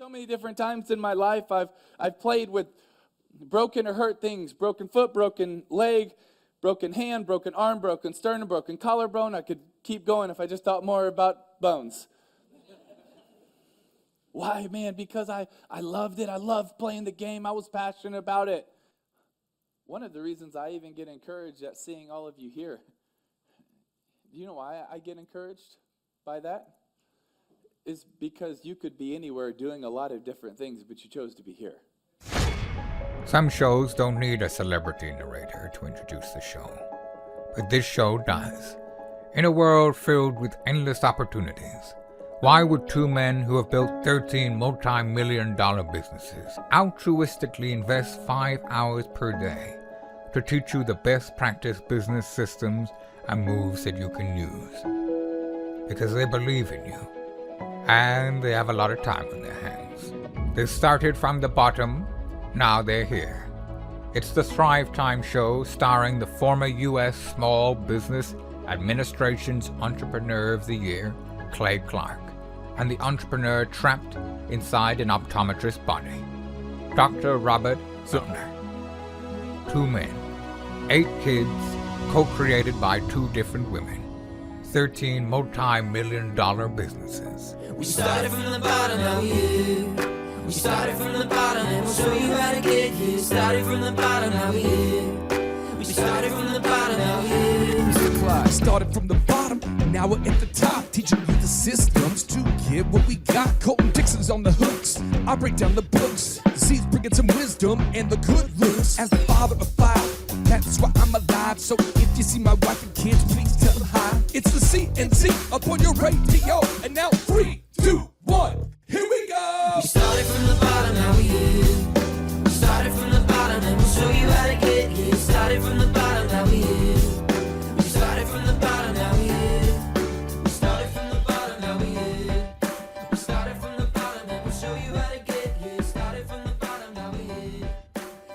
So many different times in my life, I've played with broken or hurt things, broken foot, broken leg, broken hand, broken arm, broken sternum, broken collarbone. I could keep going if I just thought more about bones. Why, man? Because I loved it. I loved playing the game. I was passionate about it. One of the reasons I even get encouraged at seeing all of you here. Do you know why I get encouraged by that? Is because you could be anywhere doing a lot of different things, but you chose to be here. Some shows don't need a celebrity narrator to introduce the show, but this show does. In a world filled with endless opportunities, why would two men who have built 13 multi-million-dollar businesses altruistically invest 5 hours per day to teach you the best practice business systems and moves that you can use? Because they believe in you. And they have a lot of time on their hands. They started from the bottom, now they're here. It's the Thrive Time Show starring the former U.S. Small Business Administration's Entrepreneur of the Year, Clay Clark, and the entrepreneur trapped inside an optometrist's body, Dr. Robert Zuttner. 2 men, 8 kids, co-created by 2 different women. 13 multi-million-dollar businesses. We started from the bottom, now we here. We started from the bottom, and we'll show you how to get here. Started from the bottom, now we here. We started from the bottom, now we here. Mr. Clyde started from the bottom, and now we're at the top, teaching you the systems to get what we got. Colton Dixon's on the hooks. I break down the books. Z's bringing some wisdom and the good looks. As the father of 5, that's why I'm alive. So if you see my wife and kids, please tell them hi. It's the CNC up on your radio. And now 3, 2, 1, here we go. We started from the bottom, now we here. We started from the bottom, and we'll show you how to get here. Started from the bottom, now we here. We started from the bottom, now we here. We started from the bottom, now we here. We started from the bottom, and we'll show you how to get here. Started from the bottom, now we here.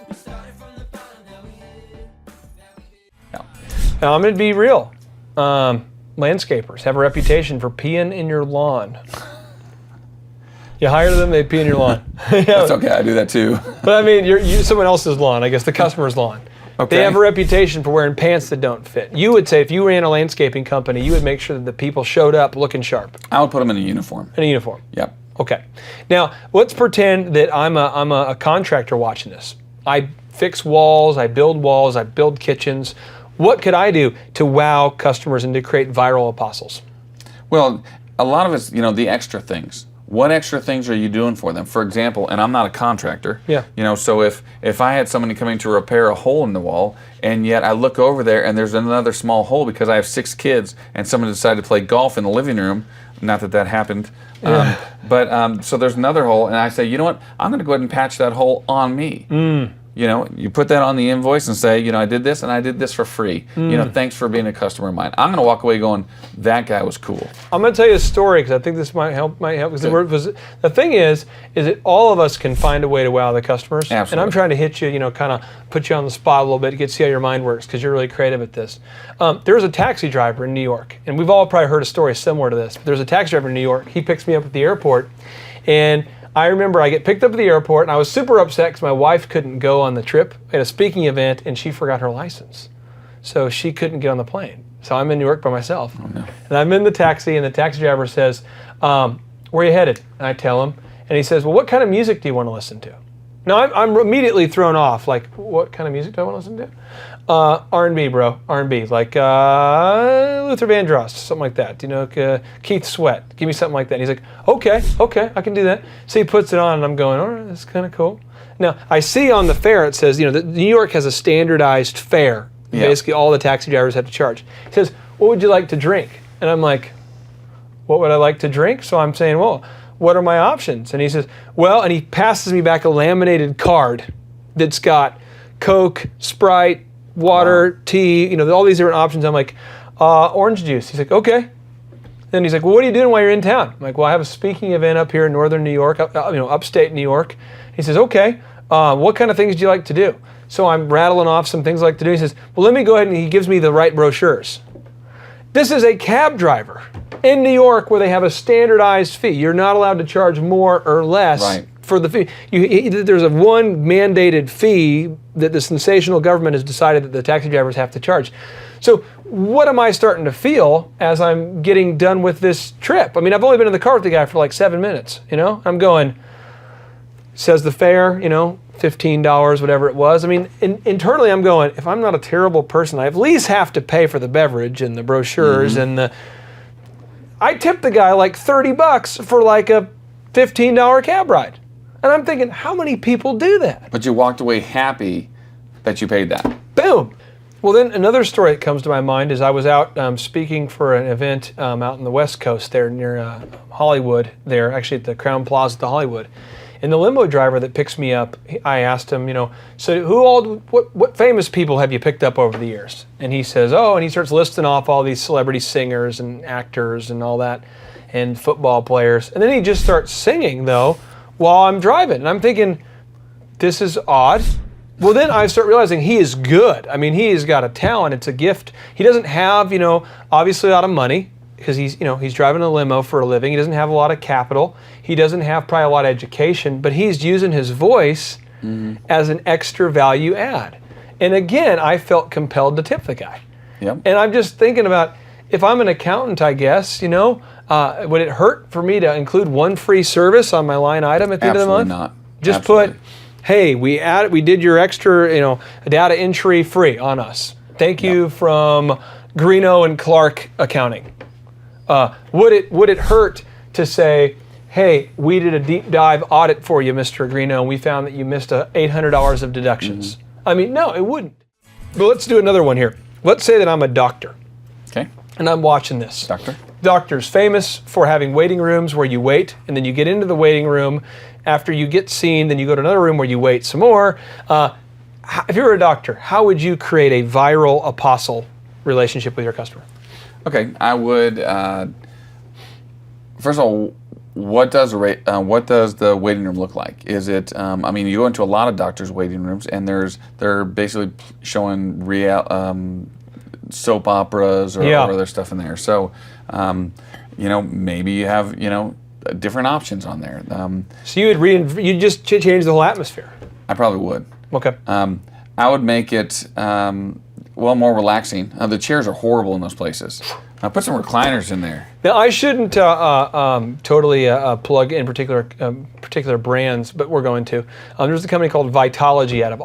We started from the bottom, now we here. Now, I'm going to be real. Landscapers have a reputation for peeing in your lawn. You hire them, they pee in your lawn. Yeah. That's okay, I do that too. But I mean, you're someone else's lawn, I guess, the customer's lawn. Okay. They have a reputation for wearing pants that don't fit. You would say, if you ran a landscaping company, you would make sure that the people showed up looking sharp. I would put them in a uniform. In a uniform? Yep. Okay. Now, let's pretend that I'm a contractor watching this. I fix walls, I build kitchens. What could I do to wow customers and to create viral apostles? Well, a lot of it's, the extra things. What extra things are you doing for them? For example, and I'm not a contractor. Yeah. So if I had somebody coming to repair a hole in the wall, and yet I look over there and there's another small hole because I have 6 kids and someone decided to play golf in the living room, not that that happened, but so there's another hole, and I say, you know what? I'm going to go ahead and patch that hole on me. You put that on the invoice and say, I did this and I did this for free. Thanks for being a customer of mine. I'm going to walk away going, that guy was cool. I'm going to tell you a story because I think this might help. The thing is that all of us can find a way to wow the customers. Absolutely. And I'm trying to hit you, kind of put you on the spot a little bit to see how your mind works because you're really creative at this. There was a taxi driver in New York, and we've all probably heard a story similar to this. But there's a taxi driver in New York. He picks me up at the airport, and I remember I get picked up at the airport, and I was super upset because my wife couldn't go on the trip at a speaking event, and she forgot her license. So she couldn't get on the plane. So I'm in New York by myself. Oh, no. And I'm in the taxi, and the taxi driver says, where are you headed? And I tell him, and he says, well, what kind of music do you want to listen to? Now, I'm immediately thrown off, like, what kind of music do I want to listen to? R&B, bro, R&B, like Luther Vandross, something like that, Keith Sweat, give me something like that. And he's like, okay, I can do that. So he puts it on, and I'm going, all right, that's kind of cool. Now, I see on the fare, it says, that New York has a standardized fare. Yeah. Basically, all the taxi drivers have to charge. He says, what would you like to drink? And I'm like, what would I like to drink? So I'm saying, well, what are my options? And he says, well, and he passes me back a laminated card that's got Coke, Sprite, water, tea, all these different options. I'm like, orange juice. He's like, okay. Then he's like, well, what are you doing while you're in town? I'm like, well, I have a speaking event up here in northern New York, upstate New York. He says, okay, what kind of things do you like to do? So I'm rattling off some things I like to do. He says, well, let me go ahead, and he gives me the right brochures. This is a cab driver in New York where they have a standardized fee. You're not allowed to charge more or less Right. for the fee. There's a one mandated fee that the sensational government has decided that the taxi drivers have to charge. So what am I starting to feel as I'm getting done with this trip? I mean, I've only been in the car with the guy for like 7 minutes, you know? I'm going, says the fare, you know, $15, whatever it was. I mean, internally I'm going, if I'm not a terrible person, I at least have to pay for the beverage and the brochures and the... I tipped the guy like $30 for like a $15 cab ride. And I'm thinking, how many people do that? But you walked away happy that you paid that. Boom. Well, then another story that comes to my mind is I was out speaking for an event out in the West Coast there near Hollywood there, actually at the Crown Plaza at the Hollywood. And the limo driver that picks me up, I asked him, you know, so what famous people have you picked up over the years? And he says, oh, and he starts listing off all these celebrity singers and actors and all that and football players. And then he just starts singing, though, while I'm driving. And I'm thinking, this is odd. Well, then I start realizing he is good. I mean, he's got a talent. It's a gift. He doesn't have, you know, obviously a lot of money because he's driving a limo for a living. He doesn't have a lot of capital. He doesn't have probably a lot of education, but he's using his voice as an extra value add. And again, I felt compelled to tip the guy. Yep. And I'm just thinking about, if I'm an accountant, I guess, you know, would it hurt for me to include one free service on my line item at the end of the month? Absolutely not. Just Absolutely. put, hey, we did your extra, you know, data entry free on us. Thank you from Greeno and Clark Accounting. Would it hurt to say, hey, we did a deep dive audit for you, Mr. Greeno, and we found that you missed $800 of deductions? I mean, no, it wouldn't. But let's do another one here. Let's say that I'm a doctor. Okay. And I'm watching this. Doctor. Doctors famous for having waiting rooms where you wait, and then you get into the waiting room. After you get seen, then you go to another room where you wait some more. If you were a doctor, how would you create a viral apostle relationship with your customer? Okay, I would. First of all, what does the waiting room look like? Is it? I mean, you go into a lot of doctors' waiting rooms, and they're basically showing real soap operas or other stuff in there. So, you know, maybe you have different options on there. So you just change the whole atmosphere. I probably would. Okay. I would make it more relaxing. The chairs are horrible in those places. Put some recliners in there. Now, I shouldn't totally plug in particular brands, but we're going to. There's a company called Vitology out of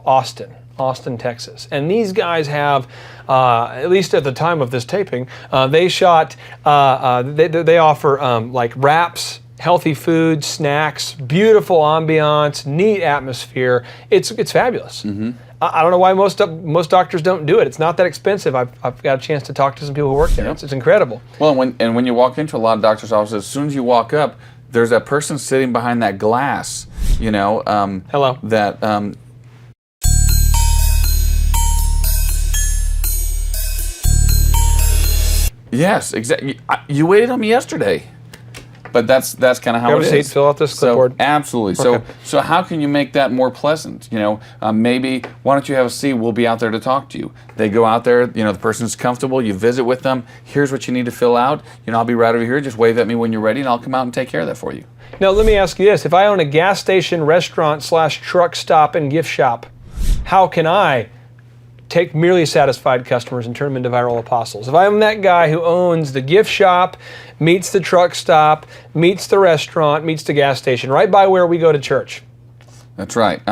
Austin, Texas. And these guys have, at least at the time of this taping, they offer like wraps, healthy food, snacks, beautiful ambiance, neat atmosphere. It's fabulous. I don't know why most doctors don't do it. It's not that expensive. I've got a chance to talk to some people who work there. It's incredible. Well, when you walk into a lot of doctors' offices, as soon as you walk up, there's that person sitting behind that glass. You know. Hello. That. Yes, exactly. You waited on me yesterday. But that's kind of how Grab it a seat, is. fill out this clipboard. Absolutely. Okay. So how can you make that more pleasant? You know, maybe why don't you have a seat? We'll be out there to talk to you. They go out there. You know, the person's comfortable. You visit with them. Here's what you need to fill out. You know, I'll be right over here. Just wave at me when you're ready, and I'll come out and take care of that for you. Now, let me ask you this: if I own a gas station, restaurant / truck stop and gift shop, how can I take merely satisfied customers and turn them into viral apostles? If I'm that guy who owns the gift shop, meets the truck stop, meets the restaurant, meets the gas station, right by where we go to church. That's right.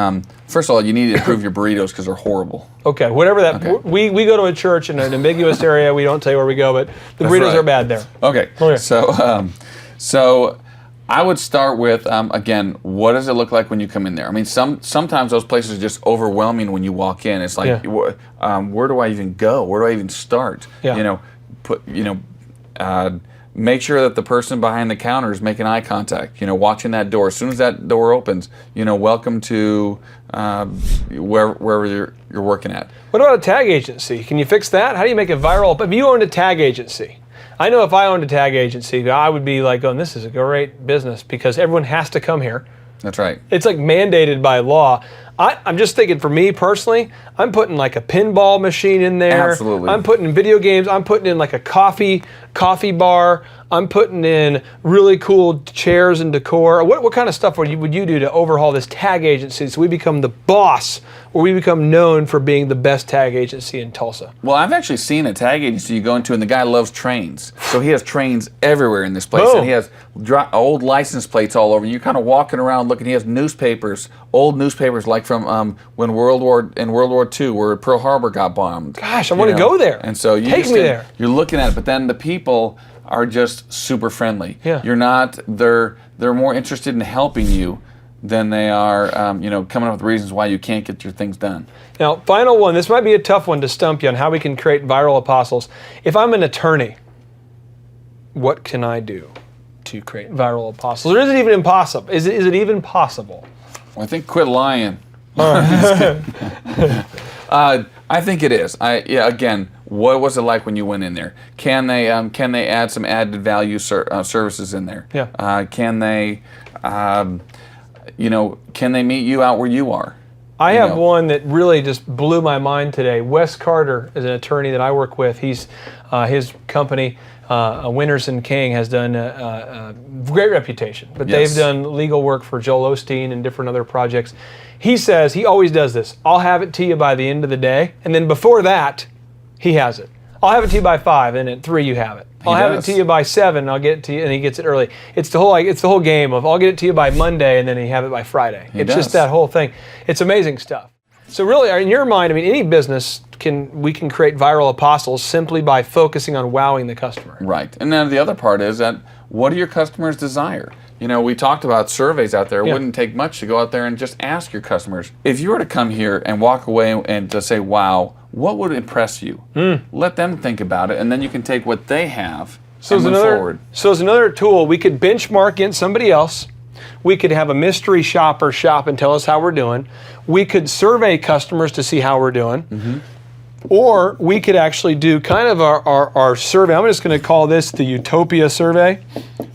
First of all, you need to improve your burritos because they're horrible. Okay, whatever that. Okay. We go to a church in an ambiguous area. We don't tell you where we go, but the burritos right. are bad there. Okay. Okay. So I would start with, again, what does it look like when you come in there? I mean, sometimes those places are just overwhelming when you walk in. It's like, where do I even go? Where do I even start? Yeah. You know, make sure that the person behind the counter is making eye contact. You know, watching that door. As soon as that door opens, you know, welcome to wherever you're working at. What about a tag agency? Can you fix that? How do you make it viral? If you owned a tag agency, I know if I owned a tag agency, I would be like, this is a great business because everyone has to come here. That's right. It's like mandated by law. I'm just thinking for me personally, I'm putting like a pinball machine in there. Absolutely. I'm putting in video games. I'm putting in like a coffee bar. I'm putting in really cool chairs and decor. What kind of stuff would you do to overhaul this tag agency so we become the boss, or we become known for being the best tag agency in Tulsa? Well, I've actually seen a tag agency you go into, and the guy loves trains. So he has trains everywhere in this place, Boom. and he has old license plates all over. You're kind of walking around looking. He has newspapers, old newspapers like from when World War II, where Pearl Harbor got bombed. Gosh, I want to go there. And so Take me there. You're looking at it, but then the people are just super friendly. Yeah. You're not. They're more interested in helping you than they are, coming up with reasons why you can't get your things done. Now, final one. This might be a tough one to stump you on how we can create viral apostles. If I'm an attorney, what can I do to create viral apostles? Or is it even impossible? Is it even possible? Well, I think quit lying. I think it is. Again, what was it like when you went in there? Can they add some added value services in there? Yeah. Can they meet you out where you are? I have one that really just blew my mind today. Wes Carter is an attorney that I work with. He's his company, Winters and King, has done a great reputation. But Yes. they've done legal work for Joel Osteen and different other projects. He says he always does this. I'll have it to you by the end of the day, and then before that, he has it. I'll have it to you by 5, and at 3 you have it. I'll have it to you by 7, I'll get it to you, and he gets it early. It's the whole game of I'll get it to you by Monday, and then he have it by Friday. It's just that whole thing. It's amazing stuff. So really, in your mind, I mean, any business we can create viral apostles simply by focusing on wowing the customer. Right. And then the other part is that what do your customers desire? We talked about surveys out there. It wouldn't take much to go out there and just ask your customers. If you were to come here and walk away and to say, wow, what would impress you? Let them think about it, and then you can take what they have and move forward. So as another tool, we could benchmark against somebody else. We could have a mystery shopper shop and tell us how we're doing. We could survey customers to see how we're doing. Or we could actually do kind of our survey. I'm just going to call this the Utopia survey.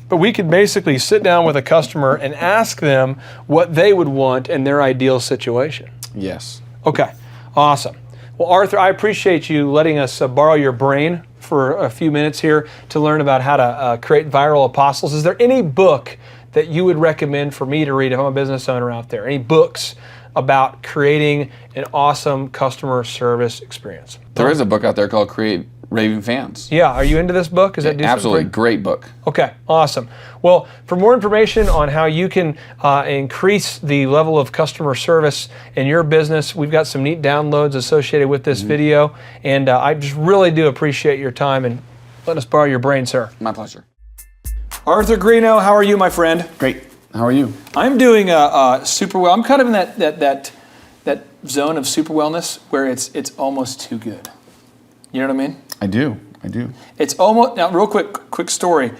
But we could basically sit down with a customer and ask them what they would want in their ideal situation. Yes. Okay, awesome. Well, Arthur, I appreciate you letting us borrow your brain for a few minutes here to learn about how to create viral apostles. Is there any book that you would recommend for me to read if I'm a business owner out there? Any books about creating an awesome customer service experience? There is a book out there called Create Raving Fans. Yeah, are you into this book? Is that Absolutely, great book. Okay, awesome. Well, for more information on how you can increase the level of customer service in your business, we've got some neat downloads associated with this video, and I just really do appreciate your time and let us borrow your brain, sir. My pleasure. Arthur Greeno, how are you, my friend? Great. How are you? I'm doing super well. I'm kind of in that zone of super wellness where it's almost too good. You know what I mean? I do. It's almost, now real quick story.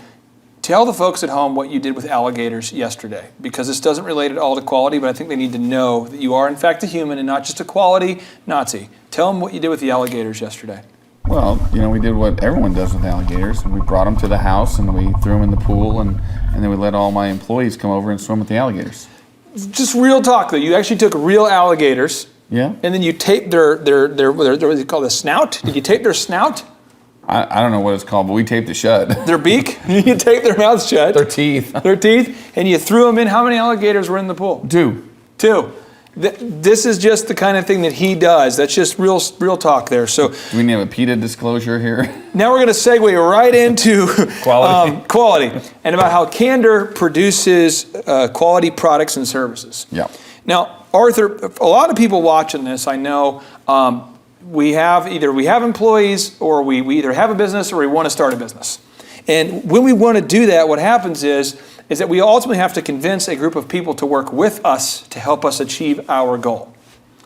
Tell the folks at home what you did with alligators yesterday, because this doesn't relate at all to quality, but I think they need to know that you are in fact a human and not just a quality Nazi. Tell them what you did with the alligators yesterday. Well, we did what everyone does with alligators. We brought them to the house and we threw them in the pool, and then we let all my employees come over and swim with the alligators. Just real talk though. You actually took real alligators. Yeah. And then you taped their what do you call the snout? Did you tape their snout? I don't know what it's called, but we taped it shut. Their beak? You taped their mouths shut. Their teeth. Their teeth, and you threw them in. How many alligators were in the pool? 2. This is just the kind of thing that he does. That's just real talk there. So Do we need to have a PETA disclosure here? now we're going to segue right into quality and about how Candor produces quality products and services. Yeah. Now, Arthur, a lot of people watching this, I know, we have employees, or we either have a business or we want to start a business. And when we want to do that, what happens is that we ultimately have to convince a group of people to work with us to help us achieve our goal,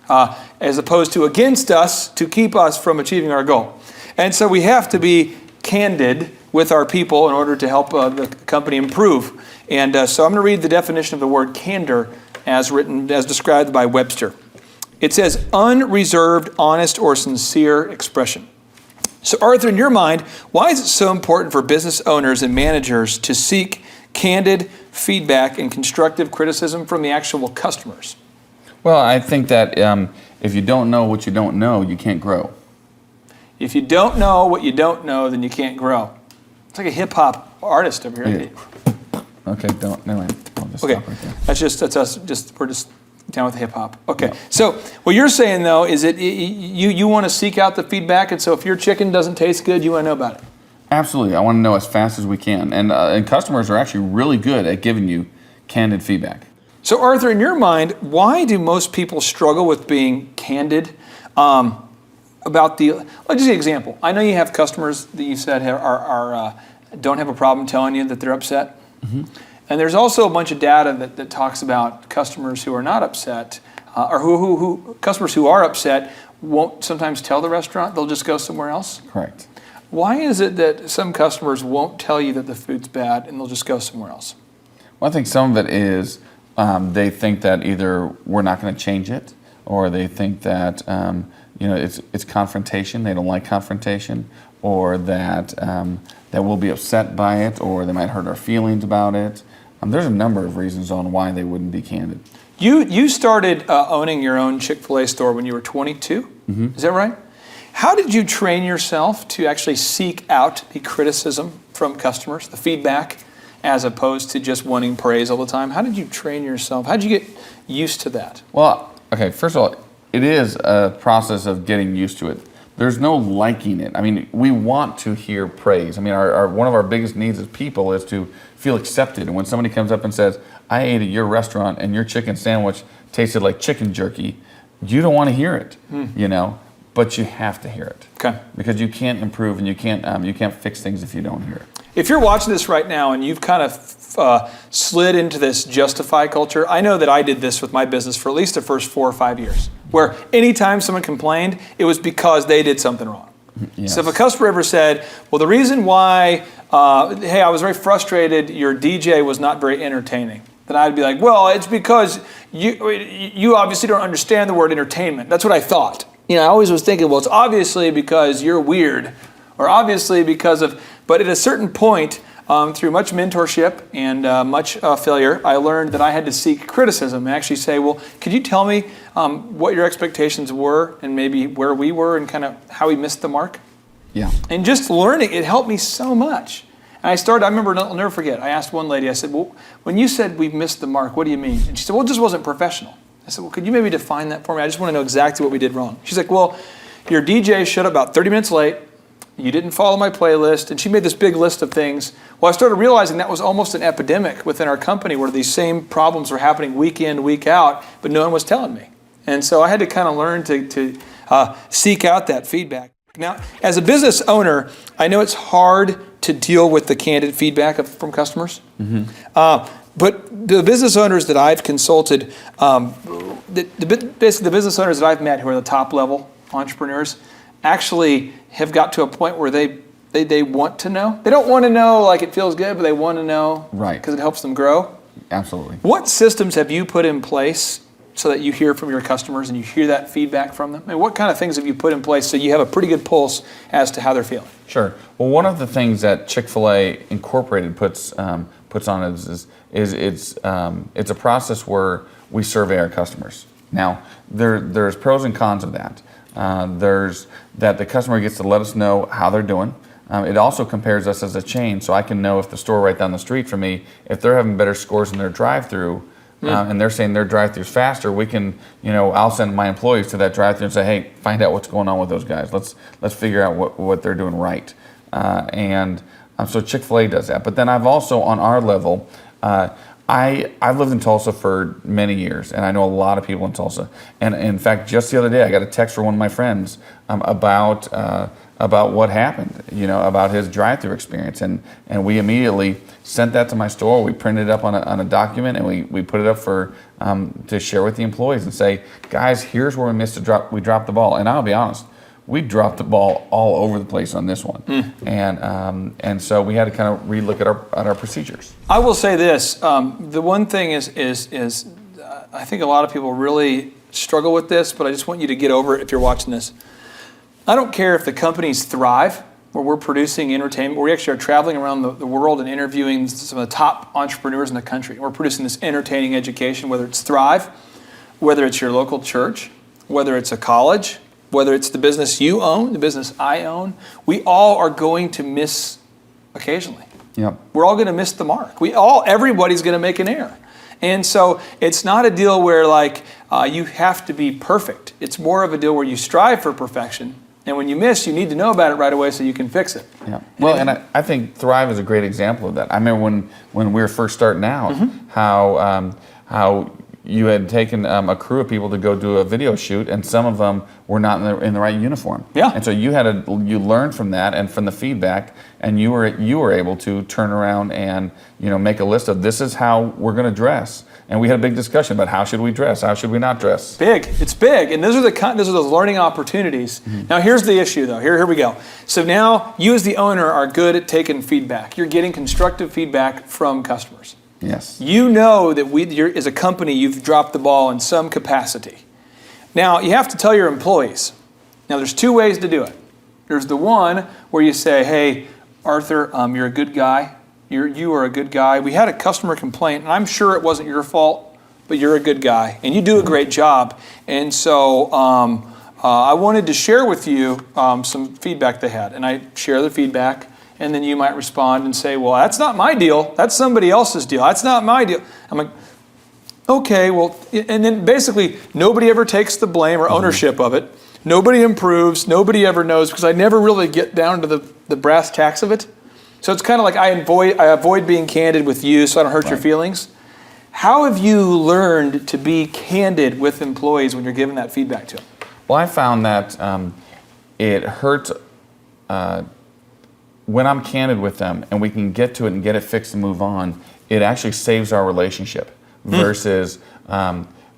as opposed to against us to keep us from achieving our goal. And so we have to be candid with our people in order to help the company improve. And so I'm going to read the definition of the word candor as described by Webster. It says unreserved, honest, or sincere expression. So Arthur, in your mind, why is it so important for business owners and managers to seek candid feedback and constructive criticism from the actual customers? Well, I think that if you don't know what you don't know, you can't grow. If you don't know what you don't know, then you can't grow. It's like a hip hop artist over here. Yeah. Okay, don't. No, I'll just Okay, stop right there. that's us. We're just down with hip hop. Okay, so what you're saying though is that you want to seek out the feedback, and so if your chicken doesn't taste good, you want to know about it. Absolutely, I want to know as fast as we can, and customers are actually really good at giving you candid feedback. So Arthur, in your mind, why do most people struggle with being candid about the? I'll just give you an example. I know you have customers that you said don't have a problem telling you that they're upset. Mm-hmm. And there's also a bunch of data that talks about customers who are not upset, or who customers who are upset won't sometimes tell the restaurant, they'll just go somewhere else. Correct. Why is it that some customers won't tell you that the food's bad and they'll just go somewhere else? Well, I think some of it is they think that either we're not going to change it, or they think that it's confrontation. They don't like confrontation, or that we'll be upset by it, or they might hurt our feelings about it. There's a number of reasons on why they wouldn't be candid. You started owning your own Chick-fil-A store when you were 22. Mm-hmm. Is that right? How did you train yourself to actually seek out the criticism from customers, the feedback, as opposed to just wanting praise all the time? How did you train yourself? How did you get used to that? Well, okay, first of all, it is a process of getting used to it. There's no liking it. I mean, we want to hear praise. I mean, one of our biggest needs as people is to feel accepted. And when somebody comes up and says, I ate at your restaurant and your chicken sandwich tasted like chicken jerky, you don't want to hear it, but you have to hear it. Okay. Because you can't improve and you can't fix things if you don't hear it. If you're watching this right now and you've kind of slid into this justify culture, I know that I did this with my business for at least the first 4 or 5 years, where anytime someone complained, it was because they did something wrong. Yes. So if a customer ever said, well, the reason why, hey, I was very frustrated, your DJ was not very entertaining, then I'd be like, well, it's because you obviously don't understand the word entertainment. That's what I thought. I always was thinking, well, it's obviously because you're weird, or obviously because of, but at a certain point, through much mentorship and much failure, I learned that I had to seek criticism and actually say, well, could you tell me what your expectations were and maybe where we were and kind of how we missed the mark? Yeah. And just learning, it helped me so much. And I remember, I'll never forget, I asked one lady, I said, well, when you said we missed the mark, what do you mean? And she said, well, it just wasn't professional. I said, well, could you maybe define that for me? I just want to know exactly what we did wrong. She's like, well, your DJ showed up about 30 minutes late. You didn't follow my playlist. And she made this big list of things. Well, I started realizing that was almost an epidemic within our company where these same problems were happening week in, week out, but no one was telling me. And so I had to kind of learn to seek out that feedback. Now, as a business owner, I know it's hard to deal with the candid feedback from customers. Mm-hmm. But the business owners that I've consulted, basically the business owners that I've met who are the top level entrepreneurs, actually have got to a point where they want to know. They don't want to know like it feels good, but they want to know because it helps them grow. Absolutely. What systems have you put in place so that you hear from your customers and you hear that feedback from them? And what kind of things have you put in place so you have a pretty good pulse as to how they're feeling? Sure. Well, one of the things that Chick-fil-A Incorporated puts on is it's a process where we survey our customers. Now, there's pros and cons of that. There's that the customer gets to let us know how they're doing. It also compares us as a chain, so I can know if the store right down the street from me, if they're having better scores in their drive-through, and they're saying their drive-through's faster, we can, I'll send my employees to that drive-through and say, hey, find out what's going on with those guys. Let's figure out what they're doing right. So Chick-fil-A does that. But then I've also, on our level, I've lived in Tulsa for many years, and I know a lot of people in Tulsa. And in fact, just the other day, I got a text from one of my friends about what happened, about his drive-through experience, and we immediately sent that to my store. We printed it up on a document, and we put it up for to share with the employees and say, guys, here's where we dropped the ball. And I'll be honest, we dropped the ball all over the place on this one, and so we had to kind of relook at our procedures. I will say this: the one thing is I think a lot of people really struggle with this, but I just want you to get over it if you're watching this. I don't care if the companies thrive where we're producing entertainment, where we actually are traveling around the world and interviewing some of the top entrepreneurs in the country. We're producing this entertaining education, whether it's Thrive, whether it's your local church, whether it's a college, whether it's the business you own, the business I own. We all are going to miss occasionally. Yep. We're all going to miss the mark. Everybody's going to make an error. And so it's not a deal where you have to be perfect. It's more of a deal where you strive for perfection. And when you miss, you need to know about it right away so you can fix it. Yeah. Well, and I think Thrive is a great example of that. I remember when we were first starting out, how you had taken a crew of people to go do a video shoot, and some of them were not in the right uniform. Yeah. And so you learned from that and from the feedback, and you were able to turn around and make a list of this is how we're going to dress. And we had a big discussion about how should we dress, how should we not dress. It's big, and those are those learning opportunities. Now here's the issue though. Here we go. So now you as the owner are good at taking feedback. You're getting constructive feedback from customers. Yes. You know that as a company, you've dropped the ball in some capacity. Now, you have to tell your employees. Now, there's two ways to do it. There's the one where you say, hey, Arthur, you're a good guy. You are a good guy. We had a customer complaint, and I'm sure it wasn't your fault, but you're a good guy, and you do a great job. And so I wanted to share with you some feedback they had. And I share the feedback. And then you might respond and say, well, that's not my deal. That's somebody else's deal. That's not my deal. I'm like, okay, well, and then basically nobody ever takes the blame or ownership of it. Nobody improves. Nobody ever knows because I never really get down to the brass tacks of it. So it's kind of like I avoid being candid with you so I don't hurt your feelings. How have you learned to be candid with employees when you're giving that feedback to them? Well, I found that it hurts when I'm candid with them and we can get to it and get it fixed and move on. It actually saves our relationship versus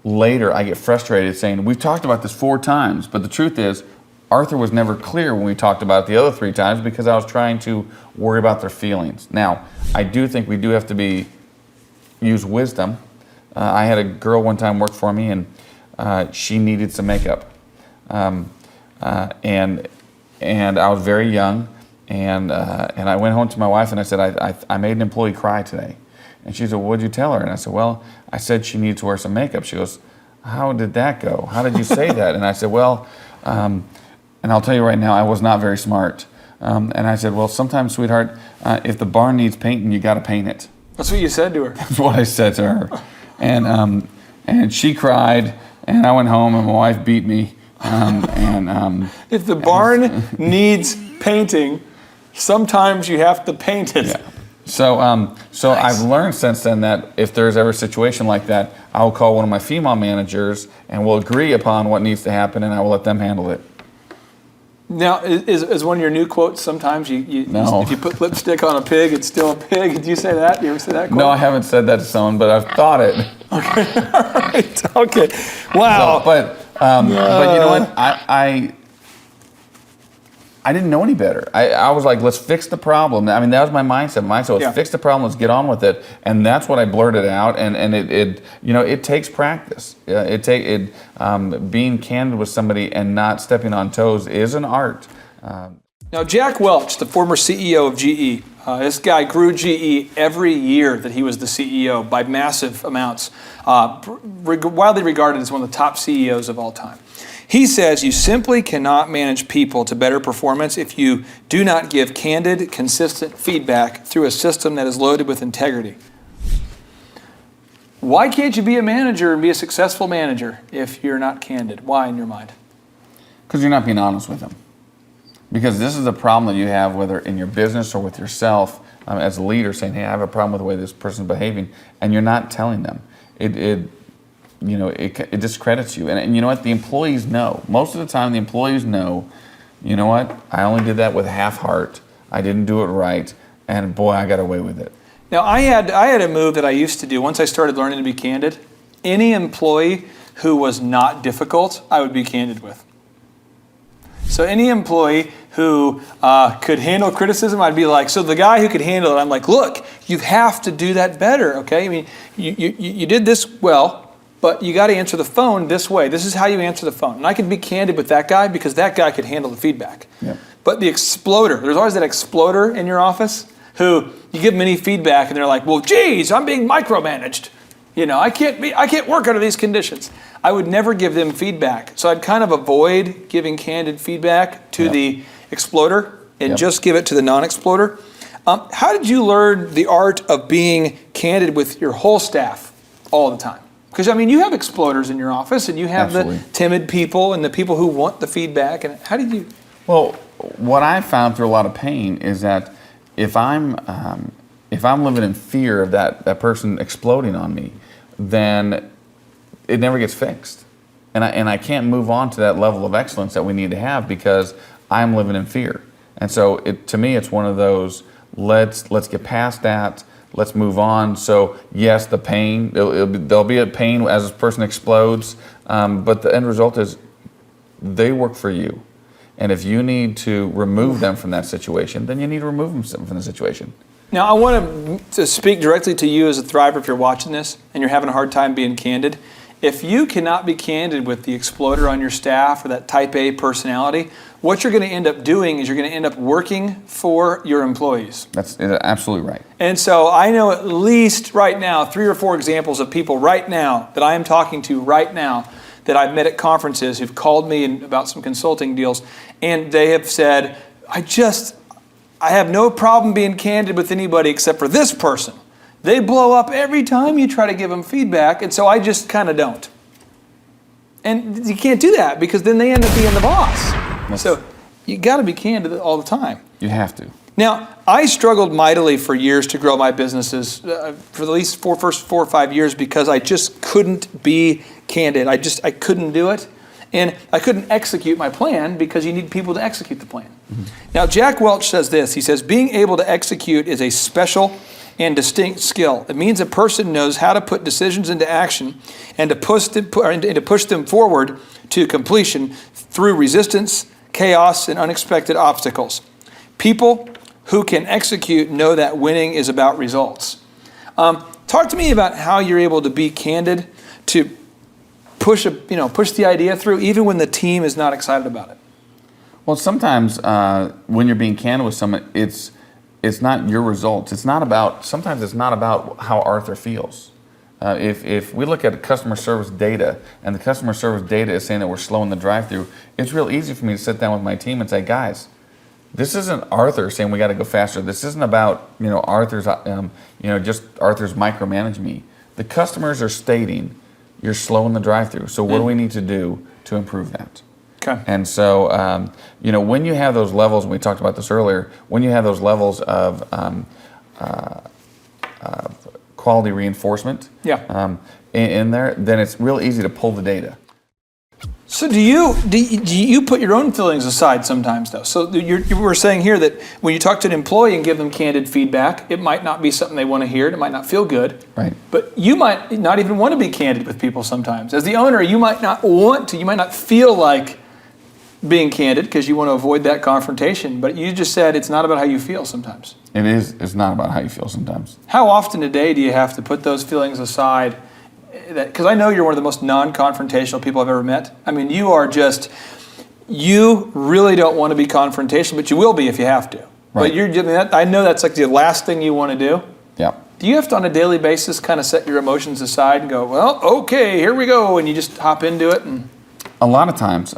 later I get frustrated saying, we've talked about this 4 times, but the truth is Arthur was never clear when we talked about it the other 3 times because I was trying to worry about their feelings. Now, I do think we do have to use wisdom. I had a girl one time work for me and she needed some makeup. And I was very young. And I went home to my wife and I said, I made an employee cry today. And she said, well, what'd you tell her? And I said, well, I said she needs to wear some makeup. She goes, how did that go? How did you say that? And I said, well, and I'll tell you right now, I was not very smart. And I said, well, sometimes, sweetheart, if the barn needs painting, you got to paint it. That's what you said to her. That's what I said to her. And she cried, and I went home, and my wife beat me. If the barn needs painting, sometimes you have to paint it. Yeah. So nice. I've learned since then that if there's ever a situation like that, I will call one of my female managers and we'll agree upon what needs to happen and I will let them handle it. Now, is one of your new quotes sometimes No. if you put lipstick on a pig, it's still a pig? Did you say that? Do you ever say that quote? No, I haven't said that to someone, but I've thought it. Okay. All right. Okay. Wow. So, but you know what? I didn't know any better. I was like, let's fix the problem. I mean, that was my mindset. Let's fix the problem. Let's get on with it. And that's what I blurted out. And it takes practice. Being candid with somebody and not stepping on toes is an art. Now, Jack Welch, the former CEO of GE, this guy grew GE every year that he was the CEO by massive amounts, widely regarded as one of the top CEOs of all time. He says you simply cannot manage people to better performance if you do not give candid, consistent feedback through a system that is loaded with integrity. Why can't you be a manager and be a successful manager if you're not candid? Why in your mind? Because you're not being honest with them. Because this is a problem that you have whether in your business or with yourself as a leader saying, hey, I have a problem with the way this person's behaving, and you're not telling them. It discredits you. And you know what? The employees know. Most of the time, the employees know, you know what? I only did that with half heart. I didn't do it right. And boy, I got away with it. Now, I had a move that I used to do once I started learning to be candid. Any employee who was not difficult, I would be candid with. So any employee who could handle criticism, I'd be like, so the guy who could handle it, I'm like, look, you have to do that better, okay? I mean, you did this well, but you got to answer the phone this way. This is how you answer the phone. And I could be candid with that guy because that guy could handle the feedback. Yep. But the exploder, there's always that exploder in your office who you give them any feedback and they're like, well, geez, I'm being micromanaged. I can't work under these conditions. I would never give them feedback. So I'd kind of avoid giving candid feedback to the exploder and just give it to the non-exploder. How did you learn the art of being candid with your whole staff all the time? Because, you have exploders in your office and you have the timid people and the people who want the feedback. And how did you? Well, what I found through a lot of pain is that if I'm living in fear of that person exploding on me, then it never gets fixed. And I can't move on to that level of excellence that we need to have because I'm living in fear. And so to me, it's one of those, let's get past that. Let's move on. So yes, the pain, there'll be a pain as this person explodes, but the end result is they work for you. And if you need to remove them from that situation, then you need to remove them from the situation. Now, I want to speak directly to you as a thriver if you're watching this and you're having a hard time being candid. If you cannot be candid with the exploder on your staff or that type A personality, what you're going to end up doing is you're going to end up working for your employees. That's absolutely right. And so I know at least right now 3 or 4 examples of people right now that I am talking to right now that I've met at conferences who've called me about some consulting deals, and they have said, I have no problem being candid with anybody except for this person. They blow up every time you try to give them feedback, and so I just kind of don't. And you can't do that because then they end up being the boss. So you got to be candid all the time. You have to. Now, I struggled mightily for years to grow my businesses, for at least first 4 or 5 years, because I just couldn't be candid. I couldn't do it. And I couldn't execute my plan because you need people to execute the plan. Mm-hmm. Now, Jack Welch says this. He says, being able to execute is a special and distinct skill. It means a person knows how to put decisions into action and to push them forward to completion through resistance, chaos, and unexpected obstacles. People who can execute know that winning is about results. Talk to me about how you're able to be candid, to push the idea through, even when the team is not excited about it. Well, sometimes when you're being candid with someone, it's not your results. Sometimes it's not about how Arthur feels. If we look at customer service data and the customer service data is saying that we're slow in the drive-through, it's real easy for me to sit down with my team and say, guys, this isn't Arthur saying we got to go faster. This isn't about Arthur's just Arthur's micromanage me. The customers are stating you're slow in the drive-through. So what do we need to do to improve that? Okay. And so when you have those levels, and we talked about this earlier, when you have those levels of quality reinforcement in there, then it's real easy to pull the data. So do you put your own feelings aside sometimes, though? So you were saying here that when you talk to an employee and give them candid feedback, it might not be something they want to hear. It might not feel good. Right. But you might not even want to be candid with people sometimes. As the owner, you might not want to. You might not feel like being candid because you want to avoid that confrontation. But you just said it's not about how you feel sometimes. It is. It's not about how you feel sometimes. How often a day do you have to put those feelings aside? Because I know you're one of the most non-confrontational people I've ever met. I mean, you really don't want to be confrontational, but you will be if you have to. Right. But I know that's like the last thing you want to do. Yeah. Do you have to, on a daily basis, kind of set your emotions aside and go, well, okay, here we go, and you just hop into it? A lot of times.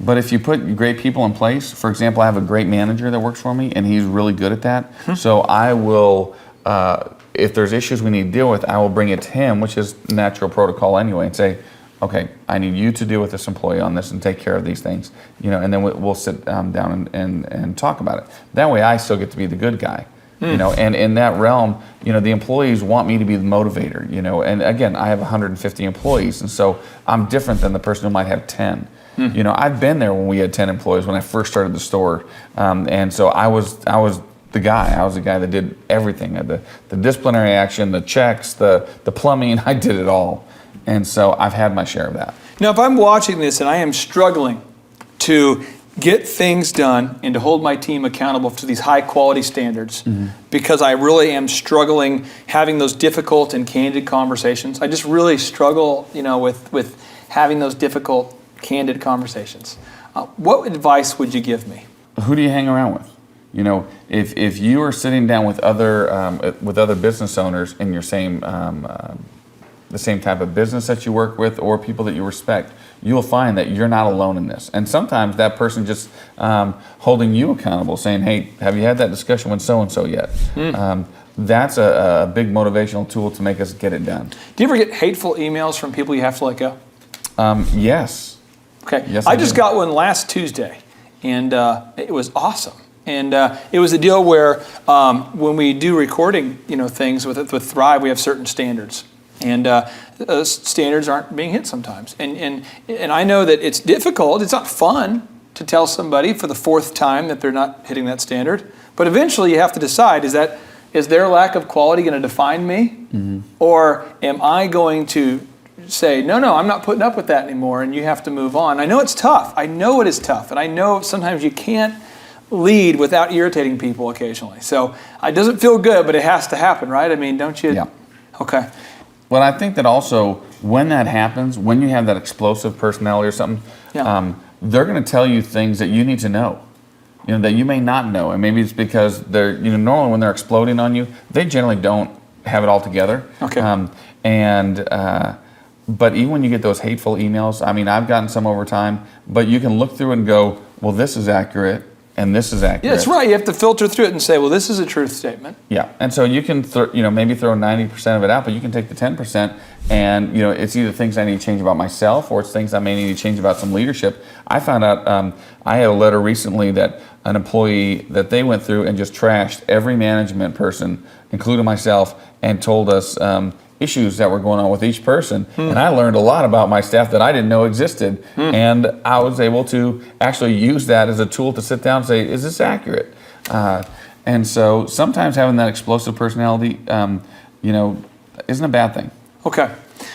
But if you put great people in place, for example, I have a great manager that works for me, and he's really good at that. So I will... if there's issues we need to deal with, I will bring it to him, which is natural protocol anyway, and say, okay, I need you to deal with this employee on this and take care of these things, and then we'll sit down and talk about it. That way I still get to be the good guy, and in that realm, the employees want me to be the motivator, and again, I have 150 employees, and so I'm different than the person who might have 10. I've been there when we had 10 employees when I first started the store, and so I was the guy. I was the guy that did everything. The disciplinary action, the checks, the plumbing, I did it all. And so I've had my share of that. Now, if I'm watching this and I am struggling to get things done and to hold my team accountable to these high quality standards, because I really am struggling having those difficult and candid conversations. I just really struggle, with having those difficult, candid conversations. What advice would you give me? who do you hang around with? You know, if you are sitting down with other business owners in your same the same type of business that you work with, or people that you respect, you'll find that you're not alone in this. And sometimes that person just holding you accountable, saying, "Hey, have you had that discussion with so and so yet?" That's a big motivational tool to make us get it done. Do you ever get hateful emails from people you have to let go? Yes. Okay. Yes, I I just do. got one last Tuesday, and it was awesome. And it was a deal where when we do recording, things with Thrive, we have certain standards, and those standards aren't being hit sometimes. And I know that it's difficult. It's not fun to tell somebody for the fourth time that they're not hitting that standard. But eventually, you have to decide: is their lack of quality going to define me, or am I going to say, no, I'm not putting up with that anymore, and you have to move on? I know it's tough. I know it is tough, and I know sometimes you can't lead without irritating people occasionally. So it doesn't feel good, but it has to happen, right? I mean, don't you? Yeah. Okay. Well, I think that also when that happens, when you have that explosive personality or something, they're going to tell you things that you need to know, that you may not know. And maybe it's because they're, normally when they're exploding on you, they generally don't have it all together. Okay. But even when you get those hateful emails, I mean, I've gotten some over time, but you can look through and go, well, this is accurate. And this is accurate. Yeah, that's right. You have to filter through it and say, well, this is a truth statement. Yeah, and so you can, maybe throw 90% of it out, but you can take the 10%, and it's either things I need to change about myself, or it's things I may need to change about some leadership. I found out I had a letter recently that an employee that they went through and just trashed every management person, including myself, and told us issues that were going on with each person. And I learned a lot about my staff that I didn't know existed. And I was able to actually use that as a tool to sit down and say, is this accurate? And so sometimes having that explosive personality, isn't a bad thing. Okay.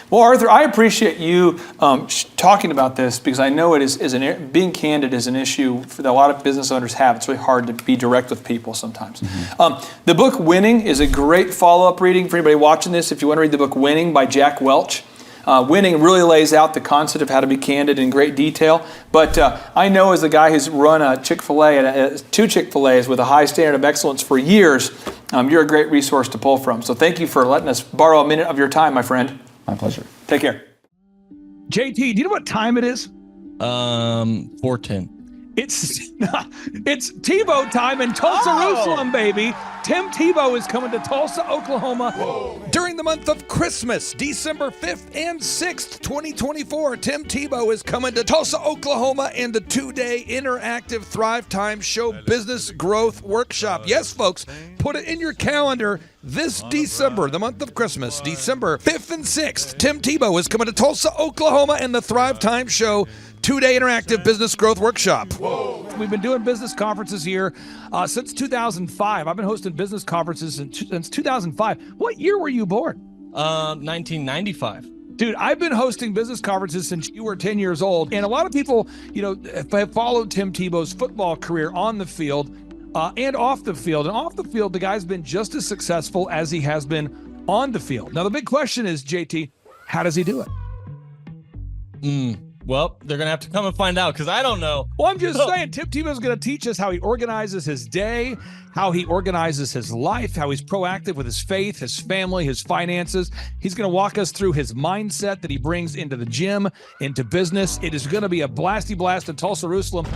Well, Arthur, I appreciate you talking about this, because I know it is being candid is an issue that a lot of business owners have. It's really hard to be direct with people sometimes. The book Winning is a great follow-up reading for anybody watching this. If you want to read the book Winning by Jack Welch. Winning really lays out the concept of how to be candid in great detail. But I know, as a guy who's run a Chick-fil-A, two Chick-fil-A's with a high standard of excellence for years, you're a great resource to pull from. So thank you for letting us borrow a minute of your time, my friend. My pleasure. Take care. JT, do you know what time it is? 4:10. It's Tebow time in Tulsa, Jerusalem, baby. Tim Tebow is coming to Tulsa, Oklahoma during the month of Christmas, December 5th and 6th, 2024. Tim Tebow is coming to Tulsa, Oklahoma in the 2-day interactive Thrive Time Show Business Growth Workshop. Yes, folks, put it in your calendar. This December, the month of Christmas, December 5th and 6th, Tim Tebow is coming to Tulsa, Oklahoma in the Thrive Time Show 2-day interactive business growth workshop. We've been doing business conferences here since 2005. I've been hosting business conferences since 2005. What year were you born? 1995. Dude, I've been hosting business conferences since you were 10 years old. And a lot of people, have followed Tim Tebow's football career on the field and off the field. And off the field, the guy's been just as successful as he has been on the field. Now, the big question is, JT, how does he do it? Well, they're going to have to come and find out, because I don't know. Well, I'm just saying, Tim Tebow's going to teach us how he organizes his day, how he organizes his life, how he's proactive with his faith, his family, his finances. He's going to walk us through his mindset that he brings into the gym, into business. It is going to be a blasty blast in Tulsa, Jerusalem.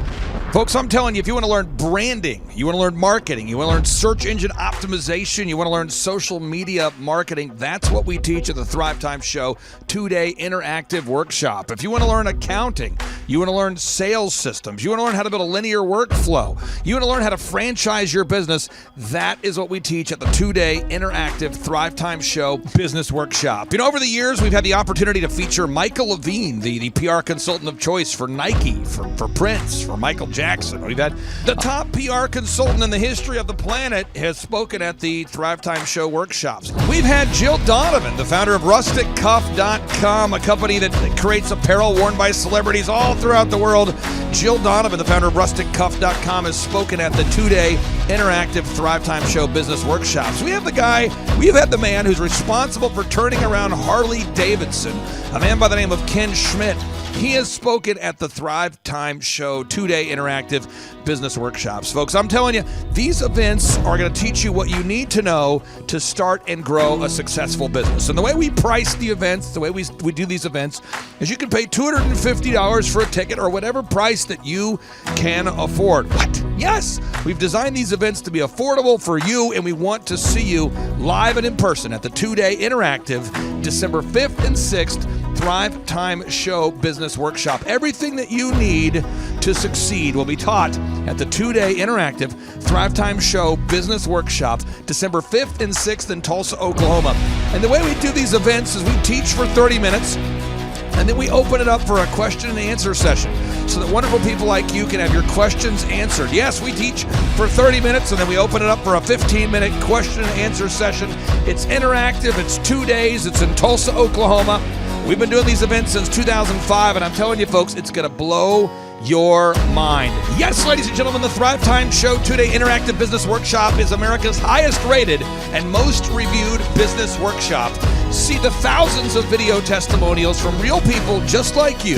Folks, I'm telling you, if you want to learn branding, you want to learn marketing, you want to learn search engine optimization, you want to learn social media marketing, that's what we teach at the Thrive Time Show 2-day interactive workshop. If you want to learn accounting, you want to learn sales systems, you want to learn how to build a linear workflow, you want to learn how to franchise your business, that is what we teach at the 2-day interactive Thrive Time Show business workshop. Over the years, we've had the opportunity to feature Michael Levine, the PR consultant of choice for Nike, for Prince, for Michael Jackson. We've had the top PR consultant in the history of the planet has spoken at the Thrive Time Show workshops. We've had Jill Donovan, the founder of RusticCuff.com, a company that creates apparel worn by celebrities all throughout the world. Jill Donovan, the founder of RusticCuff.com, has spoken at the 2-day interactive Thrive Time Show business workshops. We have had the man who's responsible for turning around Harley Davidson, a man by the name of Ken Schmidt. He has spoken at the Thrive Time Show 2-day interactive business workshops. Folks, I'm telling you, these events are going to teach you what you need to know to start and grow a successful business. And the way we price the events, the way we do these events, is you can pay $250 for a ticket or whatever price that you can afford. What? Yes, we've designed these events to be affordable for you, and we want to see you live and in person at the 2-day interactive December 5th and 6th Thrive Time Show Business Workshop. Everything that you need to succeed will be taught at the 2-day interactive Thrive Time Show Business Workshop, December 5th and 6th in Tulsa, Oklahoma. And the way we do these events is we teach for 30 minutes, and then we open it up for a question and answer session so that wonderful people like you can have your questions answered. Yes, we teach for 30 minutes, and then we open it up for a 15-minute question and answer session. It's interactive. It's 2 days. It's in Tulsa, Oklahoma. We've been doing these events since 2005, and I'm telling you, folks, it's going to blow your mind. Yes, ladies and gentlemen, the Thrive Time Show 2-day interactive business workshop is America's highest rated and most reviewed business workshop. See the thousands of video testimonials from real people just like you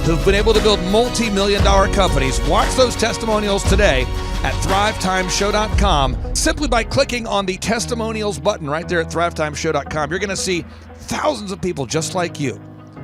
who've been able to build multi-million-dollar companies. Watch those testimonials today at thrivetimeshow.com. Simply by clicking on the testimonials button right there at thrivetimeshow.com, you're going to see thousands of people just like you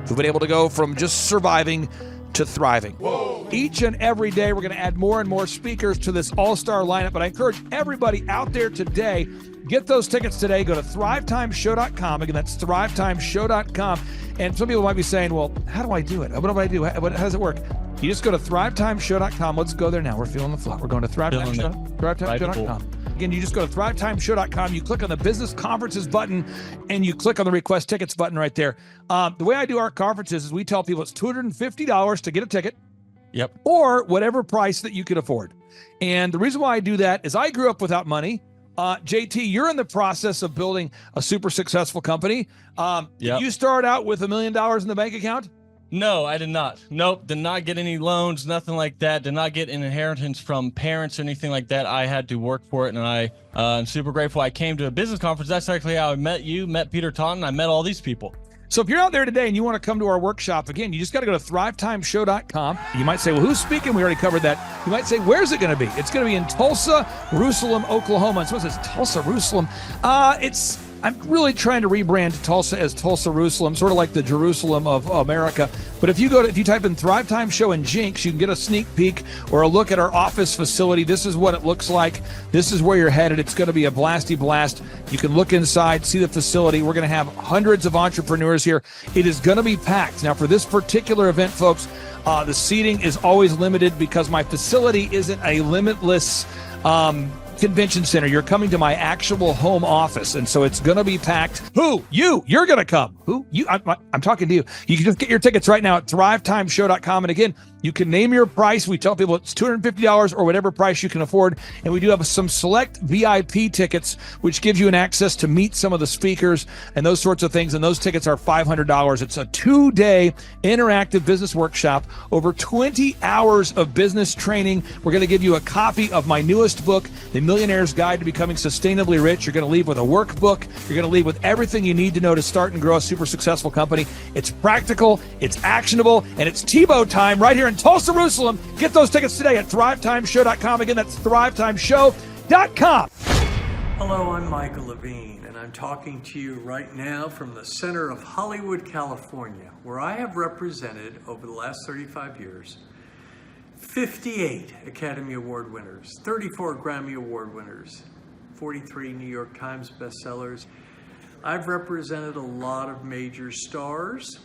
who've been able to go from just surviving to thriving. Whoa. Each and every day, we're going to add more and more speakers to this all-star lineup, but I encourage everybody out there today, get those tickets today. Go to thrivetimeshow.com. Again, that's thrivetimeshow.com. And some people might be saying, well, how do I do it? What do I do? How does it work? You just go to thrivetimeshow.com. Let's go there now. We're feeling the flow. We're going to thrivetimeshow.com. Again, you just go to thrivetimeshow.com. You click on the business conferences button, and you click on the request tickets button right there. The way I do our conferences is we tell people it's $250 to get a ticket. Yep. Or whatever price that you can afford. And the reason why I do that is I grew up without money. JT, you're in the process of building a super successful company. Did you start out with $1 million in the bank account? No, I did not. Nope, did not get any loans, nothing like that. Did not get an inheritance from parents or anything like that. I had to work for it, and I'm super grateful. I came to a business conference. That's actually how I met you, met Peter Taunton. I met all these people. So if you're out there today and you want to come to our workshop, again, you just got to go to thrivetimeshow.com. You might say, well, who's speaking? We already covered that. You might say, where's it going to be? It's going to be in Tulsa, Jerusalem, Oklahoma. And so it says Tulsa, Jerusalem. I'm really trying to rebrand Tulsa as Tulsa, Jerusalem, sort of like the Jerusalem of America. But if you type in Thrive Time Show and Jinx, you can get a sneak peek or a look at our office facility. This is what it looks like. This is where you're headed. It's going to be a blasty blast. You can look inside, see the facility. We're going to have hundreds of entrepreneurs here. It is going to be packed. Now, for this particular event, folks, the seating is always limited because my facility isn't a limitless convention center. You're coming to my actual home office, and so it's going to be packed. Who? You're going to come. Who? You? I'm talking to you. You can just get your tickets right now at thrivetimeshow.com. And again, you can name your price. We tell people it's $250 or whatever price you can afford. And we do have some select VIP tickets, which gives you an access to meet some of the speakers and those sorts of things. And those tickets are $500. It's a 2-day interactive business workshop, over 20 hours of business training. We're going to give you a copy of my newest book, The Millionaire's Guide to Becoming Sustainably Rich. You're going to leave with a workbook. You're going to leave with everything you need to know to start and grow a super successful company. It's practical, it's actionable, and it's Tebow time right here in Tulsa, Jerusalem. Get those tickets today at thrivetimeshow.com. Again, that's thrivetimeshow.com. Hello, I'm Michael Levine, and I'm talking to you right now from the center of Hollywood, California, where I have represented over the last 35 years 58 Academy Award winners, 34 Grammy Award winners, 43 New York Times bestsellers. I've represented a lot of major stars,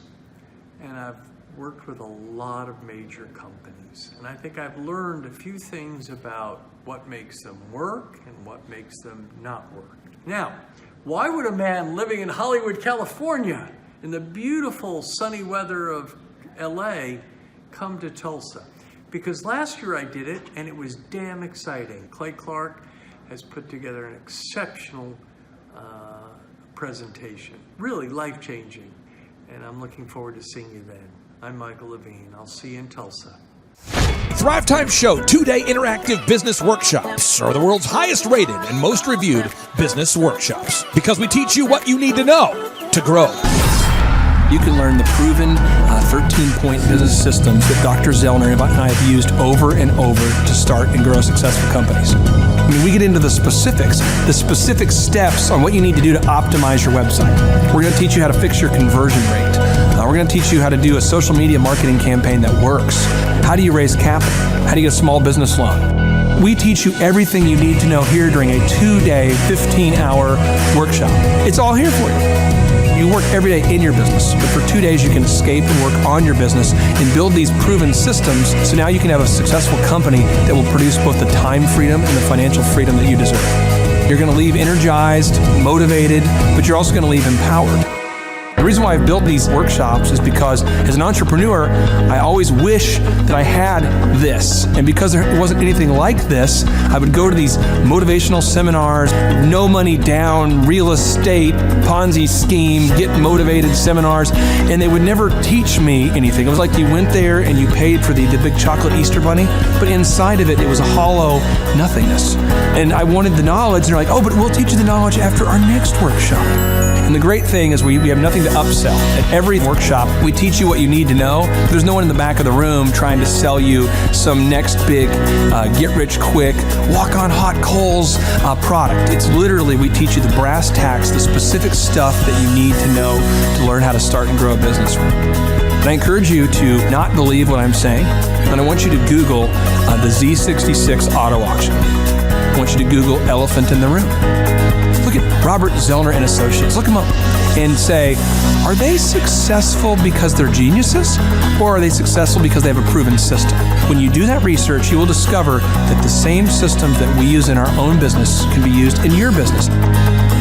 and I've worked with a lot of major companies. And I think I've learned a few things about what makes them work and what makes them not work. Now, why would a man living in Hollywood, California, in the beautiful sunny weather of LA, come to Tulsa? Because last year I did it, and it was damn exciting. Clay Clark has put together an exceptional presentation, really life-changing, and I'm looking forward to seeing you then. I'm Michael Levine. I'll see you in Tulsa. Thrive Time Show 2-day interactive business workshops are the world's highest rated and most reviewed business workshops because we teach you what you need to know to grow. you can learn the proven 13-point business systems that Dr. Zellner and I have used over and over to start and grow successful companies. I mean, we get into the specific steps on what you need to do to optimize your website. We're going to teach you how to fix your conversion rate. We're going to teach you how to do a social media marketing campaign that works. How do you raise capital? How do you get a small business loan? We teach you everything you need to know here during a 2-day, 15-hour workshop. It's all here for you. You work every day in your business, but for 2 days you can escape and work on your business and build these proven systems so now you can have a successful company that will produce both the time freedom and the financial freedom that you deserve. You're going to leave energized, motivated, but you're also going to leave empowered. The reason why I've built these workshops is because as an entrepreneur, I always wish that I had this. And because there wasn't anything like this, I would go to these motivational seminars, no money down, real estate, Ponzi scheme, get motivated seminars, and they would never teach me anything. It was like you went there and you paid for the big chocolate Easter bunny, but inside of it, it was a hollow nothingness. And I wanted the knowledge, and they're like, oh, but we'll teach you the knowledge after our next workshop. And the great thing is we have nothing to upsell. At every workshop, we teach you what you need to know. There's no one in the back of the room trying to sell you some next big get-rich-quick, walk-on-hot coals product. It's literally, we teach you the brass tacks, the specific stuff that you need to know to learn how to start and grow a business. And I encourage you to not believe what I'm saying, and I want you to Google the Z66 auto auction. I want you to Google elephant in the room. Look at Robert Zellner and Associates. Look them up and say, are they successful because they're geniuses, or are they successful because they have a proven system? When you do that research, you will discover that the same systems that we use in our own business can be used in your business.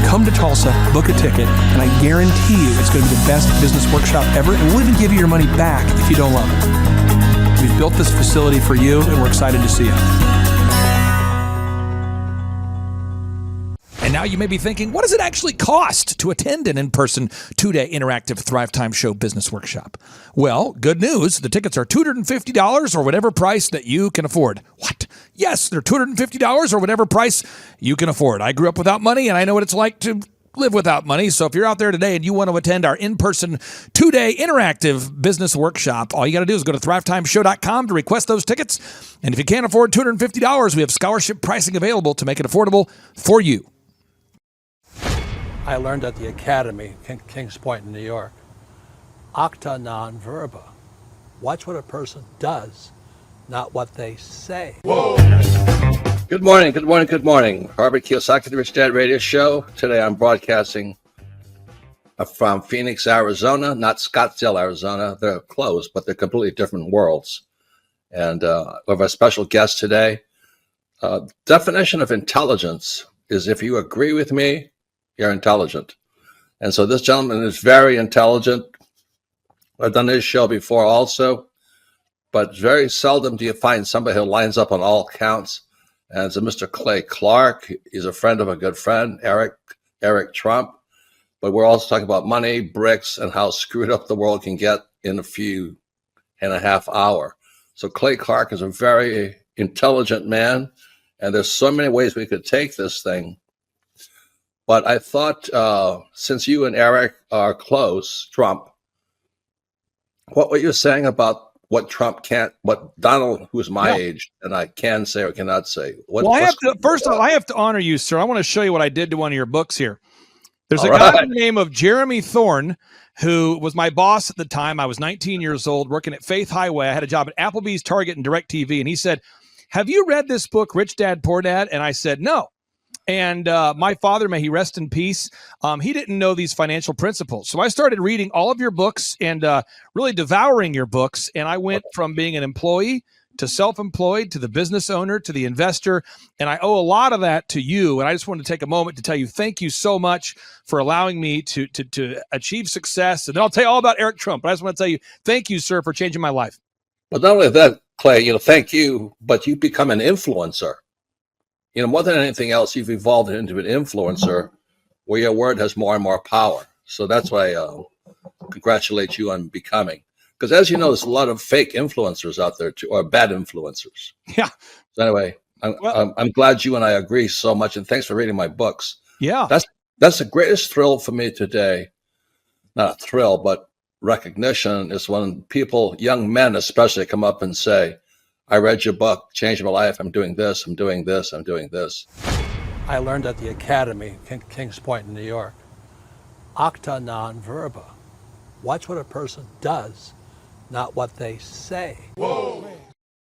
Come to Tulsa, book a ticket, and I guarantee you it's going to be the best business workshop ever, and we'll even give you your money back if you don't love it. We've built this facility for you, and we're excited to see you. And now you may be thinking, what does it actually cost to attend an in-person 2-day interactive Thrive Time Show business workshop? Well, good news. The tickets are $250 or whatever price that you can afford. What? Yes, they're $250 or whatever price you can afford. I grew up without money, and I know what it's like to live without money. So if you're out there today and you want to attend our in-person 2-day interactive business workshop, all you got to do is go to thrivetimeshow.com to request those tickets. And if you can't afford $250, we have scholarship pricing available to make it affordable for you. I learned at the Academy, Kings Point in New York, acta non verba. Watch what a person does, not what they say. Whoa. Good morning, good morning, good morning. Robert Kiyosaki, the Rich Dad Radio Show. Today I'm broadcasting from Phoenix, Arizona, not Scottsdale, Arizona. They're close, but they're completely different worlds. And we have a special guest today. Definition of intelligence is if you agree with me, you're intelligent. And so this gentleman is very intelligent. I've done this show before also, but very seldom do you find somebody who lines up on all counts. And it's a Mr. Clay Clark. He's a friend of a good friend, Eric Trump. But we're also talking about money, bricks, and how screwed up the world can get in a few and a half hour. So Clay Clark is a very intelligent man, and there's so many ways we could take this thing. But I thought, since you and Eric are close, Trump, what were you saying about what Trump can't, what Donald, who's my age, and I can say or cannot say? First of all, I have to honor you, sir. I want to show you what I did to one of your books here. There's a guy by the name of Jeremy Thorne, who was my boss at the time. I was 19 years old, working at Faith Highway. I had a job at Applebee's, Target, and DirecTV. And he said, have you read this book, Rich Dad, Poor Dad? And I said, no. And my father, may he rest in peace, he didn't know these financial principles. So I started reading all of your books and really devouring your books. And I went from being an employee to self-employed to the business owner to the investor. And I owe a lot of that to you. And I just wanted to take a moment to tell you thank you so much for allowing me to achieve success. And then I'll tell you all about Eric Trump. But I just want to tell you thank you, sir, for changing my life. But not only that, Clay, thank you, but you become an influencer. More than anything else, you've evolved into an influencer where your word has more and more power. So that's why I congratulate you on becoming. Because as you know, there's a lot of fake influencers out there, too, or bad influencers. Yeah. So anyway, I'm glad you and I agree so much. And thanks for reading my books. Yeah. That's the greatest thrill for me today. Not a thrill, but recognition is when people, young men especially, come up and say, I read your book, changed my life, I'm doing this, I'm doing this, I'm doing this. I learned at the academy, Kings Point in New York, acta non verba. Watch what a person does, not what they say. Whoa.